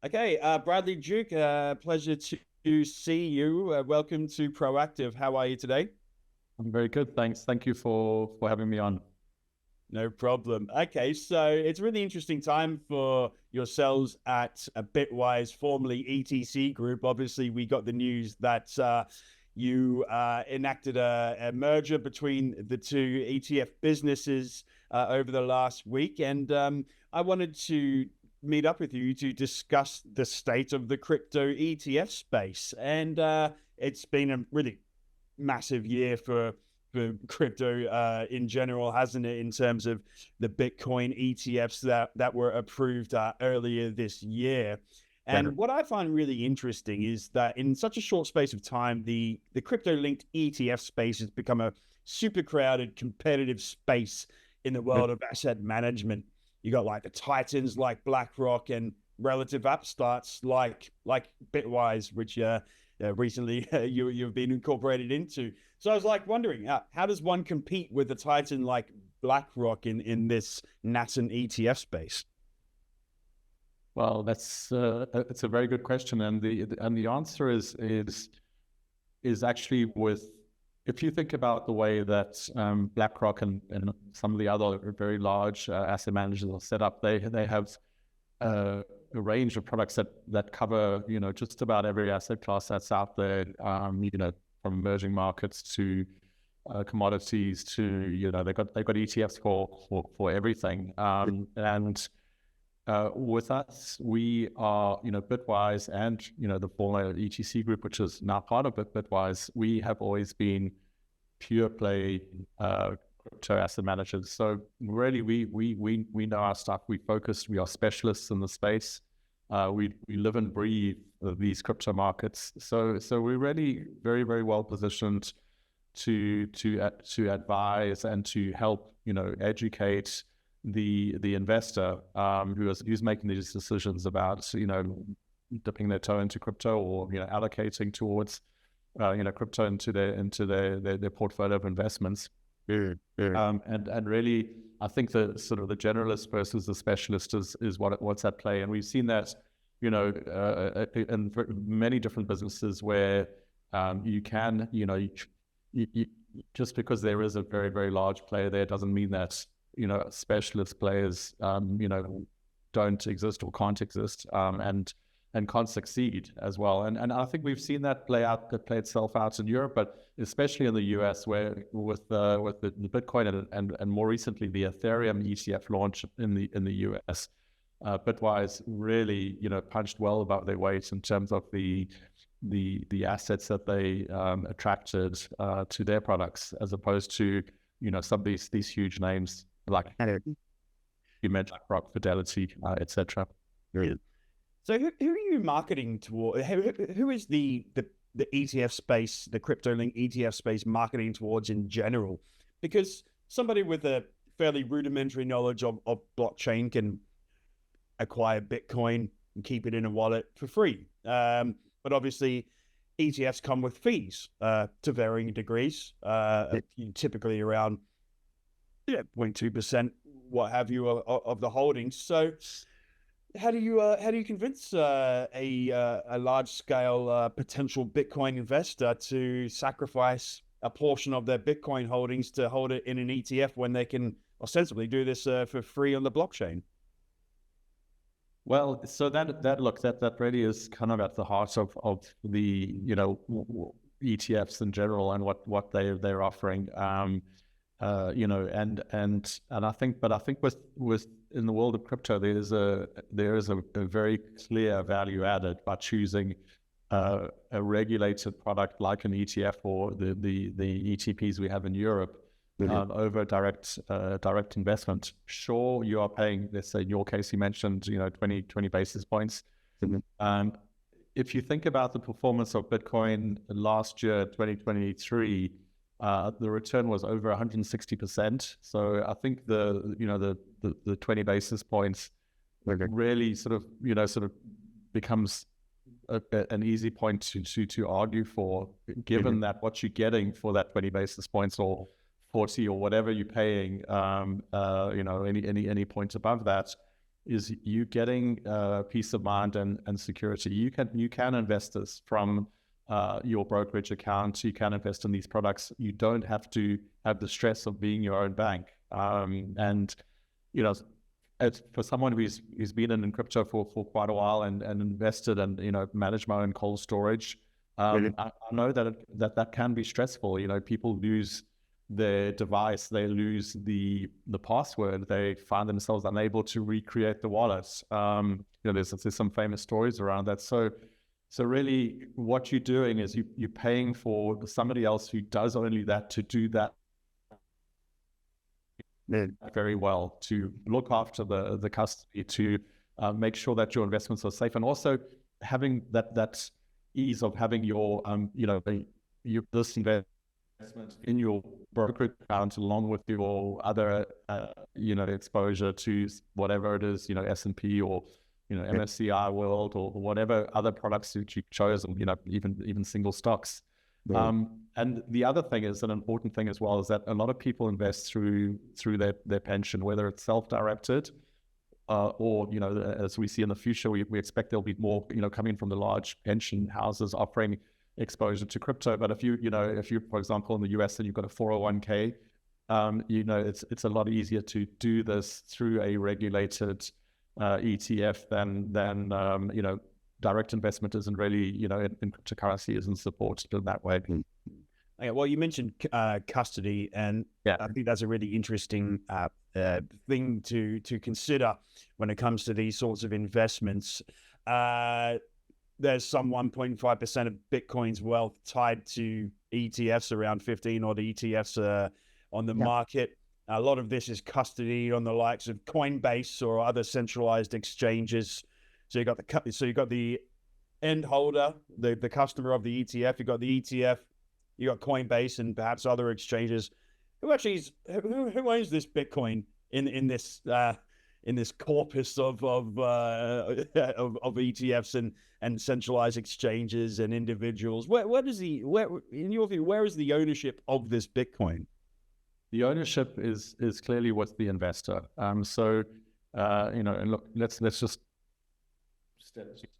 Okay, Bradley Duke, pleasure to see you. Welcome to Proactive. How are you today? I'm very good, thanks. Thank you for having me on. No problem. Okay, so it's a really interesting time for yourselves at Bitwise, formerly ETC Group. Obviously, we got the news that you enacted a merger between the two ETF businesses over the last week. And I wanted to meet up with you to discuss the state of the crypto ETF space. And it's been a really massive year for crypto in general, hasn't it? In terms of the Bitcoin ETFs that were approved earlier this year. Yeah. And what I find really interesting is that in such a short space of time, the crypto linked ETF space has become a super crowded, competitive space in the world of asset management. You got like the titans like BlackRock and relative upstarts like Bitwise, which recently you've been incorporated into. So I was like wondering, how does one compete with a titan like BlackRock in this nascent ETF space? Well, it's a very good question, and the answer is actually with if you think about the way that BlackRock and some of the other very large asset managers are set up, they have a range of products that cover just about every asset class that's out there. From emerging markets to commodities to they've got ETFs for everything. And with us, we are Bitwise and the former ETC group, which is now part of Bitwise. We have always been pure play crypto asset managers. So really, we know our stuff. We are specialists in the space. We live and breathe these crypto markets. So we're really very, very well positioned to advise and to help educate the investor who's making these decisions about dipping their toe into crypto or allocating towards crypto into their portfolio of investments. And really, I think the sort of the generalist versus the specialist is what's at play, and we've seen that in many different businesses where you can you, just because there is a very, very large player there doesn't mean that specialist players don't exist or can't exist, and can't succeed as well. And I think we've seen that play itself out in Europe, but especially in the US, where with the Bitcoin and more recently the Ethereum ETF launch in the US, Bitwise really punched well above their weight in terms of the assets that they attracted to their products, as opposed to some of these huge names like you mentioned, BlackRock, Fidelity, etc. So who are you marketing toward? Who is the ETF space, the crypto link ETF space marketing towards in general? Because somebody with a fairly rudimentary knowledge of blockchain can acquire Bitcoin and keep it in a wallet for free. But obviously, ETFs come with fees to varying degrees, typically around 0.2%, what have you, of the holdings. So how do you convince a large scale potential Bitcoin investor to sacrifice a portion of their Bitcoin holdings to hold it in an ETF when they can ostensibly do this for free on the blockchain? Well, so that really is kind of at the heart of the ETFs in general and what they're offering. And I think with in the world of crypto, there is a very clear value added by choosing a regulated product like an ETF or the ETPs we have in Europe over direct investment. Sure, you are paying, let's say in your case, you mentioned 20 basis points. If you think about the performance of Bitcoin last year, 2023. The return was over 160%. So I think the 20 basis points really sort of becomes an easy point to argue for, given that what you're getting for that 20 basis points or 40 or whatever you're paying, any points above that is you getting peace of mind and security. You can invest this from your brokerage account. You can invest in these products. You don't have to have the stress of being your own bank. And you know, for someone who's been in crypto for quite a while and invested and managed my own cold storage, I know that can be stressful. People lose their device, they lose the password, they find themselves unable to recreate the wallet. There's some famous stories around that. So really what you're doing is you're paying for somebody else who does only that to do that very well, to look after the custody, to make sure that your investments are safe, and also having that ease of having your this investment in your brokerage account along with your other exposure to whatever it is, S&P or MSCI World or whatever other products that you've chosen, even single stocks. And the other thing is, an important thing as well, is that a lot of people invest through their pension, whether it's self-directed or as we see in the future, we expect there'll be more coming from the large pension houses offering exposure to crypto. But if you for example in the US and you've got a 401k, it's a lot easier to do this through a regulated ETF than direct investment isn't really, in cryptocurrency isn't supported in that way. Okay, well, you mentioned custody, and I think that's a really interesting thing to consider when it comes to these sorts of investments. There's some 1.5% of Bitcoin's wealth tied to ETFs, around 15 odd ETFs on the market. A lot of this is custody on the likes of Coinbase or other centralized exchanges. So you got the end holder, the customer of the ETF. You got the ETF. You got Coinbase and perhaps other exchanges. Who owns this Bitcoin in this corpus of ETFs and centralized exchanges and individuals? Where in your view, where is the ownership of this Bitcoin? The ownership is clearly with the investor. And look, let's just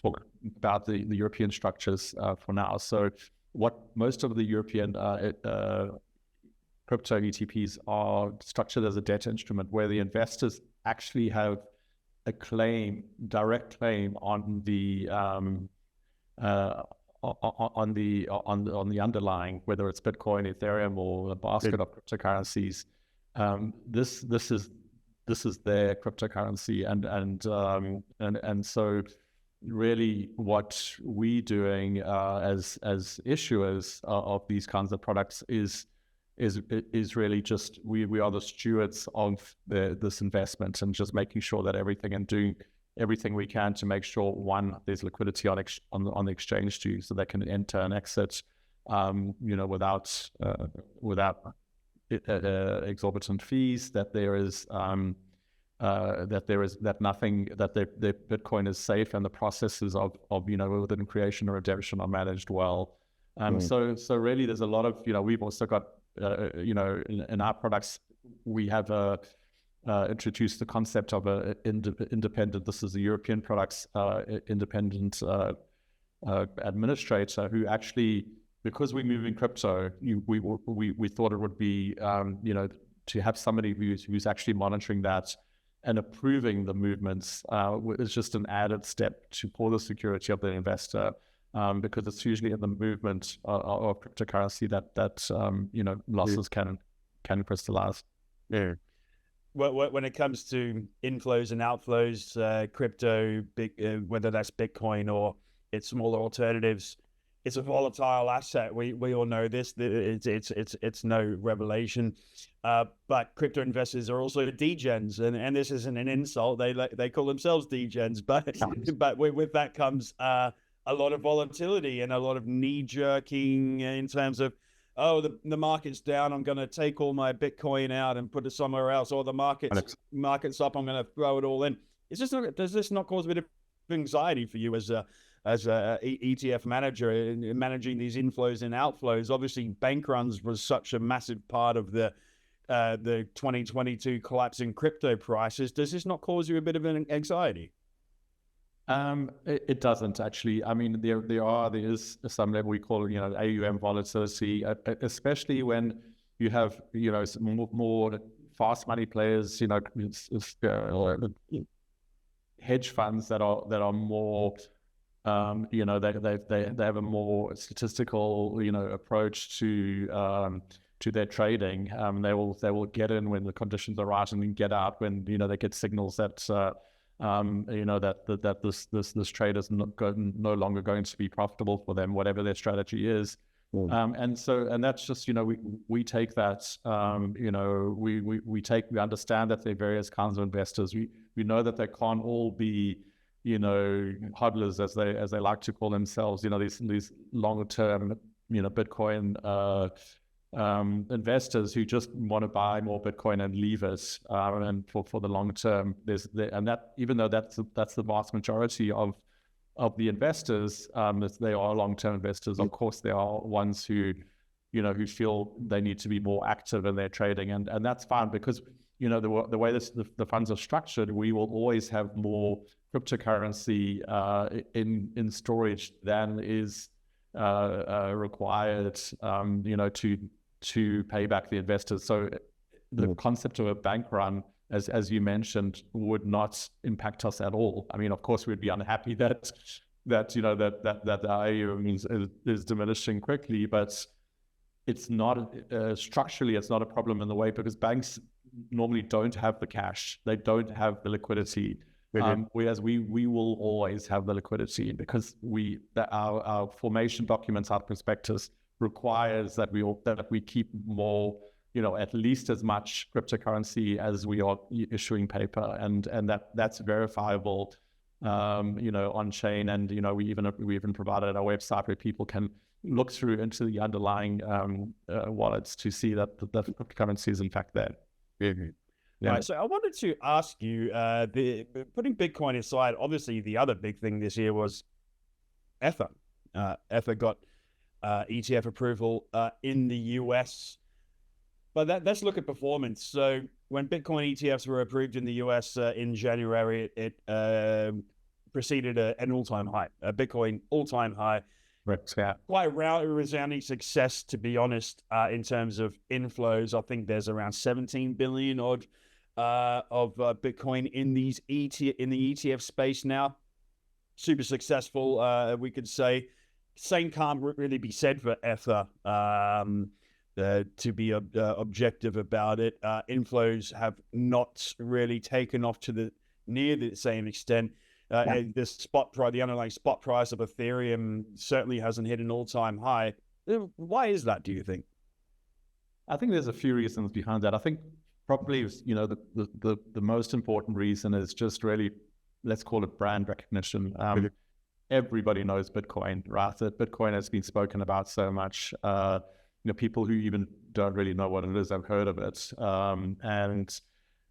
talk about the European structures for now. So what most of the European crypto ETPs are structured as a debt instrument, where the investors actually have a direct claim on the underlying, whether it's Bitcoin, Ethereum, or a basket of cryptocurrencies. This is their cryptocurrency, and so really what we're doing as issuers of these kinds of products is really just we are the stewards of this investment, and just making sure that doing everything we can to make sure, one, there's liquidity on the exchange too, so they can enter and exit without exorbitant fees, that their Bitcoin is safe, and the processes of within creation or redemption are managed well. So really there's a lot of, we've also got in our products, we have introduced the concept of a independent, this is the European products, independent administrator, who actually, because we move in crypto, we thought it would be to have somebody who's actually monitoring that and approving the movements is just an added step for the security of the investor, because it's usually in the movement of cryptocurrency that losses can crystallize. Yeah. Well, when it comes to inflows and outflows, crypto, whether that's Bitcoin or its smaller alternatives, it's a volatile asset. We all know this. It's no revelation. But crypto investors are also degens, and this isn't an insult. They call themselves degens, but with that comes a lot of volatility and a lot of knee jerking in terms of, oh, the market's down, I'm going to take all my Bitcoin out and put it somewhere else, or the market's up, I'm going to throw it all in. Does this not cause a bit of anxiety for you as a ETF manager in managing these inflows and outflows? Obviously, bank runs was such a massive part of the the 2022 collapse in crypto prices, does this not cause you a bit of an anxiety? It doesn't actually. I mean, there is some level we call, AUM volatility, especially when you have, some more fast money players, hedge funds that are more, they have a more statistical, approach to their trading. They will get in when the conditions are right and then get out when, they get signals that, that this trade is no longer going to be profitable for them, whatever their strategy is. And that's just, we take that, we understand that there are various kinds of investors. We know that they can't all be, hodlers, as they like to call themselves, these longer term, Bitcoin, investors who just want to buy more Bitcoin and leave it, and for the long term, and that, even though that's the vast majority of the investors, they are long-term investors. Of course, there are ones who feel they need to be more active in their trading, and that's fine, because the way the funds are structured, we will always have more cryptocurrency in storage than is required, to pay back the investors. So the concept of a bank run, as you mentioned, would not impact us at all. I mean, of course, we'd be unhappy that the AUM is diminishing quickly, but it's not structurally, it's not a problem in the way, because banks normally don't have the cash, they don't have the liquidity. Whereas we will always have the liquidity, because our formation documents, our prospectus, requires that we keep more, at least as much cryptocurrency as we are issuing paper, and that's verifiable, on chain. And we even provided our website where people can look through into the underlying wallets to see that the cryptocurrency is in fact there. Yeah. Right, so I wanted to ask you, putting Bitcoin aside, obviously the other big thing this year was Ether. Ether got ETF approval in the US. But let's look at performance. So when Bitcoin ETFs were approved in the US in January, it preceded an all-time high, a Bitcoin all-time high. Right. Yeah. Quite a resounding success, to be honest, in terms of inflows. I think there's around 17 billion odd of Bitcoin in the ETF space now. Super successful, we could say. Same can't really be said for Ether. To be objective about it, inflows have not really taken off to near the same extent. The underlying spot price of Ethereum certainly hasn't hit an all-time high. Why is that, do you think? I think there's a few reasons behind that. I think probably, the most important reason is just really, let's call it brand recognition. Everybody knows Bitcoin, right? That Bitcoin has been spoken about so much. People who even don't really know what it is have heard of it.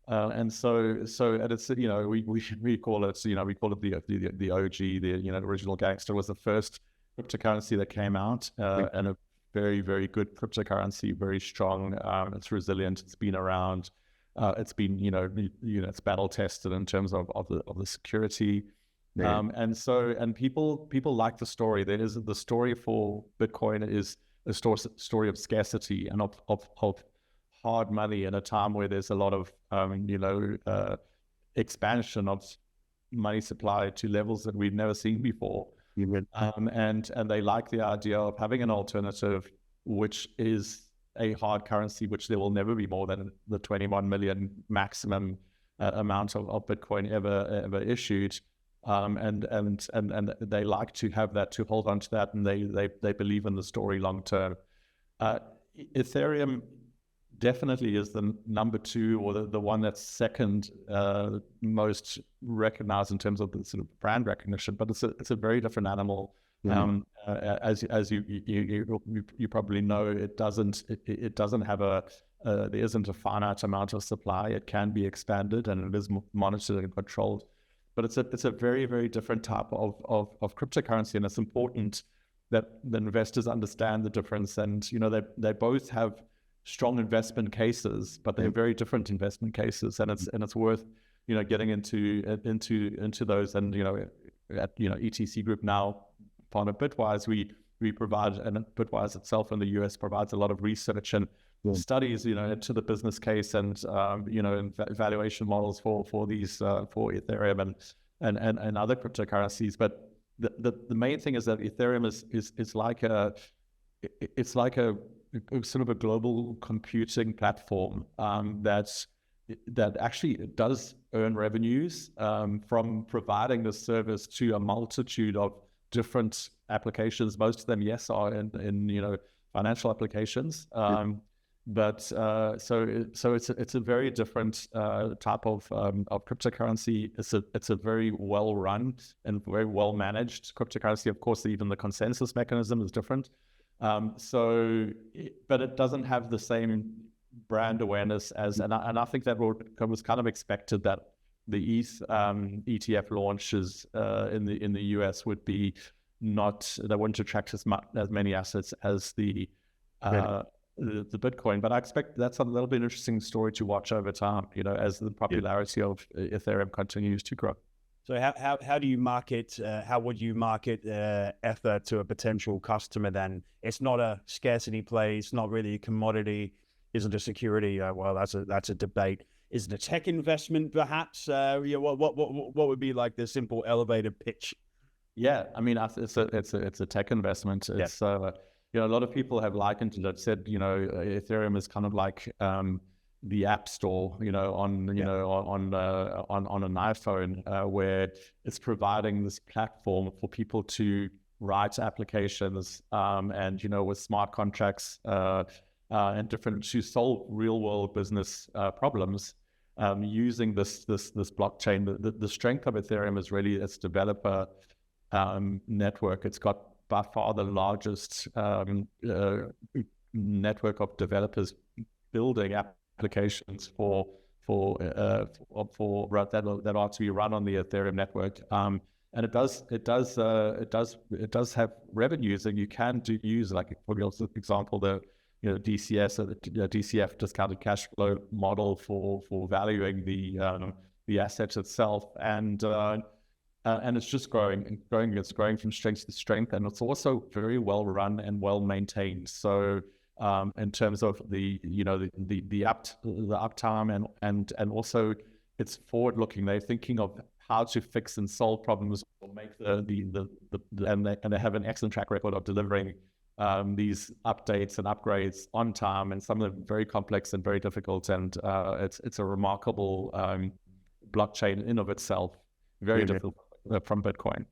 And so it's, we call it, the OG, the original gangster. Was the first cryptocurrency that came out, and a very, very good cryptocurrency, very strong. It's resilient. It's been around. It's been, it's battle tested in terms of the security. And people like the story. There is the story for Bitcoin is a story of scarcity and of hard money in a time where there's a lot of expansion of money supply to levels that we've never seen before. And they like the idea of having an alternative, which is a hard currency, which there will never be more than the 21 million maximum amount of Bitcoin ever issued. And they like to have that, to hold on to that, and they believe in the story long term. Ethereum definitely is the number two, or the one that's second most recognized in terms of the sort of brand recognition, but it's a very different animal. As you probably know, it doesn't have there isn't a finite amount of supply. It can be expanded, and it is monitored and controlled. But it's a very, very different type of cryptocurrency, and it's important that the investors understand the difference. And they both have strong investment cases, but they're very different investment cases, and it's worth getting into those. And at ETC Group, now part of Bitwise, we provide, and Bitwise itself in the US provides a lot of research and studies into the business case and and valuation models for these for Ethereum and other cryptocurrencies. But the main thing is that Ethereum is like a sort of a global computing platform that actually does earn revenues from providing the service to a multitude of different applications. Most of them, yes, are in financial applications. But so it's a very different type of cryptocurrency. It's a very well run and very well managed cryptocurrency. Of course, even the consensus mechanism is different. But it doesn't have the same brand awareness as, and I think that was kind of expected, that the ETH ETF launches in the US would be they wouldn't attract as many assets as the Bitcoin. But I expect that's a little bit interesting story to watch over time, as the popularity of Ethereum continues to grow. So how do you market, how would you market Ether to a potential customer then? It's not a scarcity play, it's not really a commodity, isn't a security. Well, that's a debate. Is it a tech investment perhaps? What would be like the simple elevator pitch? Yeah, I mean, it's a tech investment. It's a lot of people have likened it, said Ethereum is kind of like the App Store, on an iPhone, where it's providing this platform for people to write applications and with smart contracts and different, to solve real world business problems using this blockchain. The strength of Ethereum is really its developer network. It's got by far the largest network of developers building applications that are to be run on the Ethereum network, and it does have revenues, and you can use, like, for example, the DCS, or the DCF, discounted cash flow model for valuing the asset itself, and it's just growing. It's growing from strength to strength, and it's also very well run and well maintained. So in terms of the uptime and also it's forward looking. They're thinking of how to fix and solve problems, or make and they have an excellent track record of delivering these updates and upgrades on time, and some of them very complex and very difficult. And it's a remarkable blockchain in of itself, very different from Bitcoin.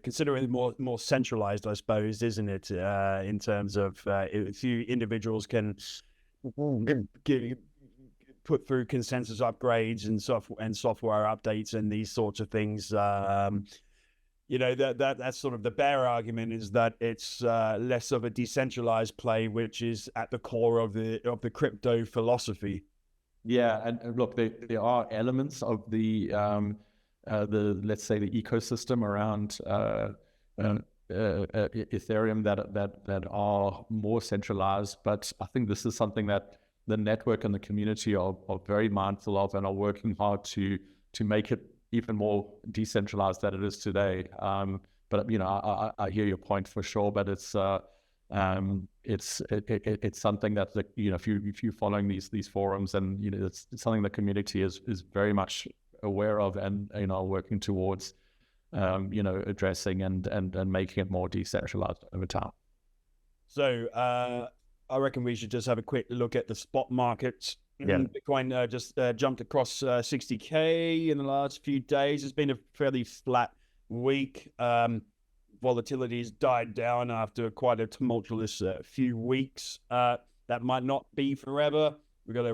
Considering it more centralized, I suppose, isn't it? In terms of a few individuals can put through consensus upgrades and software updates and these sorts of things. That's sort of the bear argument, is that it's less of a decentralized play, which is at the core of the crypto philosophy. Yeah, and look, there are elements of the let's say the ecosystem around Ethereum that are more centralized, but I think this is something that the network and the community are very mindful of, and are working hard to make it even more decentralized than it is today. But I hear your point for sure. But it's something that if you're following these forums, and it's something the community is very much aware of, and working towards addressing and making it more decentralized over time. So I reckon we should just have a quick look at the spot markets. Yeah. Bitcoin just jumped across 60K in the last few days. It's been a fairly flat week. Volatility has died down after quite a tumultuous few weeks. That might not be forever. We've got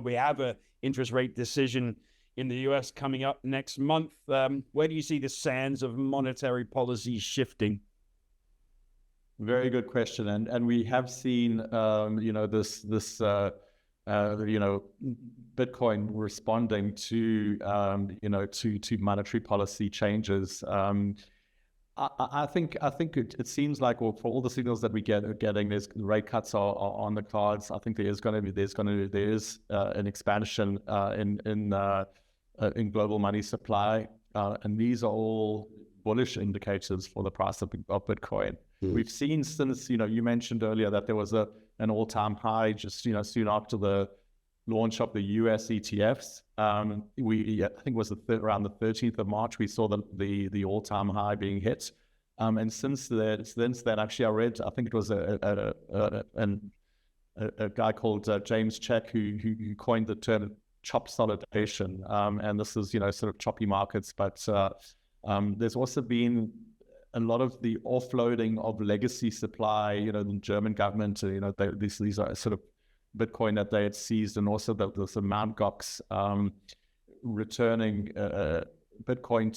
we have an interest rate decision in the US coming up next month. Where do you see the sands of monetary policy shifting? Very good question, and we have seen this Bitcoin responding to to monetary policy changes. I think it seems like, well, for all the signals that we getting, there's rate cuts are on the cards. I think there is an expansion in global money supply, and these are all bullish indicators for the price of Bitcoin. We've seen since, you mentioned earlier that there was an all-time high just soon after the launch of the US ETFs. I think it was around the 13th of March, we saw the all-time high being hit. And since then, actually, I read, I think it was a guy called James Check who coined the term chop solidation. And this is, sort of choppy markets, but there's also been a lot of the offloading of legacy supply, the German government, these are sort of Bitcoin that they had seized, and also the Mt. Gox returning Bitcoin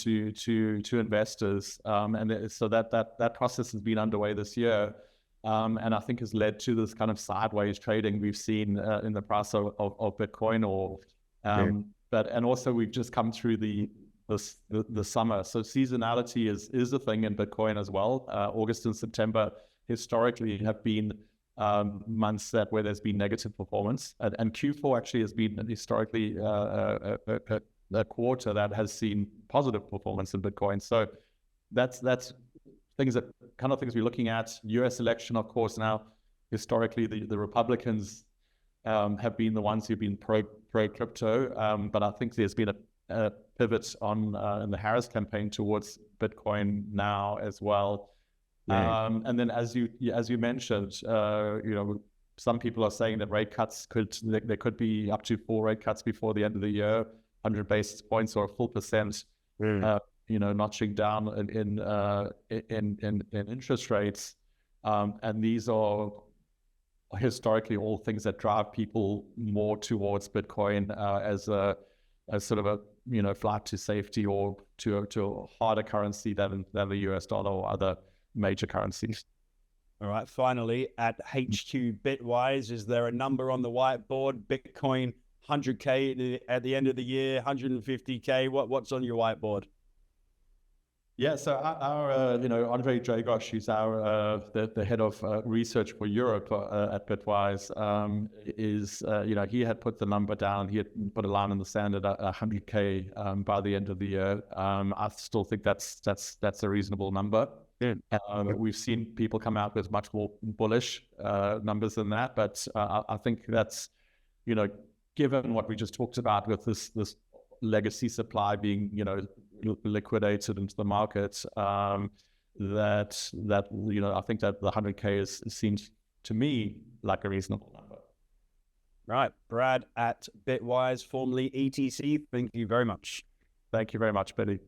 to investors, and so that process has been underway this year, and I think has led to this kind of sideways trading we've seen in the price of Bitcoin, and also we've just come through the summer, so seasonality is a thing in Bitcoin as well. August and September historically have been months where there's been negative performance, and Q4 actually has been historically a quarter that has seen positive performance in Bitcoin. So that's things we're looking at. U.S. election, of course, now historically the Republicans have been the ones who've been pro crypto, but I think there's been a pivot in the Harris campaign towards Bitcoin now as well. And then as you mentioned, some people are saying that rate cuts there could be up to 4 rate cuts before the end of the year, 100 basis points or a full percent, notching down in interest rates. And these are historically all things that drive people more towards Bitcoin as sort of a flight to safety, or to a harder currency than the US dollar or other major currencies. All right. Finally, at HQ Bitwise, is there a number on the whiteboard? Bitcoin 100K at the end of the year, 150K. What's on your whiteboard? Yeah, so our Andre Dragosh, who's the head of research for Europe at Bitwise, he had put the number down. He had put a line in the sand at 100K by the end of the year. I still think that's a reasonable number. We've seen people come out with much more bullish numbers than that, but I think that's, given what we just talked about with this legacy supply being, liquidated into the market, I think that the 100K seems to me like a reasonable number. Right. Brad at Bitwise, formerly ETC, thank you very much. Thank you very much, Billy.